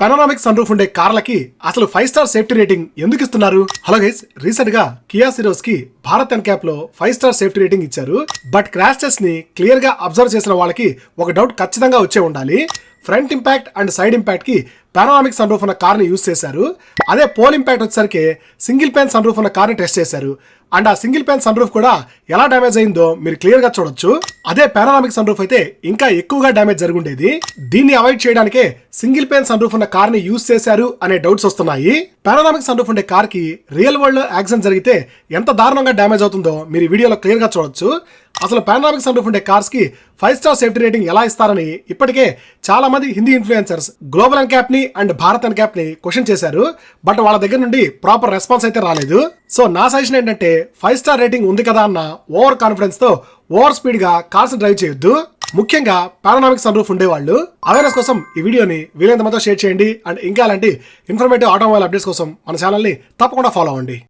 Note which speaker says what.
Speaker 1: పెనోరామిక్ sun roof ఉండే కార్లకి అసలు 5 star safety rating ఎందుకు ఇస్తున్నారు? హలో గైస్, రీసెంట్ గా కియా సిరోస్ కి భారత్ ఎన్క్యాప్ లో 5 స్టార్ సేఫ్టీ రేటింగ్ ఇచ్చారు. బట్ క్రాష్ టెస్ట్ ని క్లియర్ గా అబ్జర్వ్ చేసిన వాళ్ళకి ఒక డౌట్ ఖచ్చితంగా వచ్చే ఉండాలి. Front impact and side impact కి పానోరామిక్ సన్ రూఫ్ ఉన్న కార్ ని యూజ్ చేశారు. అదే పోల్ ఇంపాక్ట్ వచ్చేసరికి సింగిల్ ప్యాన్ సన్ రూఫ్ ఉన్న కార్ ని టెస్ట్ చేశారు. అండ్ ఆ సింగిల్ ప్యాన్ సన్ రూఫ్ కూడా ఎలా డ్యామేజ్ అయిందో మీరు క్లియర్ గా చూడొచ్చు. అదే పానోరామిక్ సన్ రూఫ్ అయితే ఇంకా ఎక్కువగా డ్యామేజ్ జరుగుండేది. దీన్ని అవాయిడ్ చేయడానికే సింగిల్ ప్యాన్ సన్ రూఫ్ ఉన్న కార్ ని యూజ్ చేశారు అనే డౌట్స్ వస్తున్నాయి. పానోరామిక్ సన్ రూఫ్ ఉండే కార్ కి రియల్ వరల్డ్ లో యాక్సిడెంట్ జరిగితే ఎంత దారుణంగా డ్యామేజ్ అవుతుందో మీరు ఈ వీడియోలో క్లియర్ గా చూడొచ్చు. అసలు పానోరామిక్ సన్ రూఫ్ ఉండే కార్స్ కి 5 స్టార్ సేఫ్టీ రేటింగ్ ఎలా ఇస్తారని ఇప్పటికే చాలా మంది హిందీ ఇన్ఫ్లుయెన్సర్స్ గ్లోబల్ ఎన్క్యాప్ ని అండ్ భారత్ ఎన్క్యాప్ ని క్వశ్చన్ చేశారు. బట్ వాళ్ళ దగ్గర నుండి ప్రాపర్ రెస్పాన్స్ అయితే రాలేదు. సో నా సజెషన్ ఏంటంటే 5 స్టార్ రేటింగ్ ఉంది కదా అన్న ఓవర్ కాన్ఫిడెన్స్ తో ఓవర్ స్పీడ్ గా కార్స్ డ్రైవ్ చేయొద్దు. ముఖ్యంగా పానోరామిక్ సన్ రూఫ్ ఉండేవాళ్ళు. అవేర్నెస్ కోసం ఈ వీడియోని వీలైనంత మందితో షేర్ చేయండి. అండ్ ఇంకా అలాంటి ఇన్ఫర్మేటివ్ ఆటోమొబైల్ అప్డేట్స్ కోసం మన ఛానల్ ని తప్పకుండా ఫాలో అవ్వండి.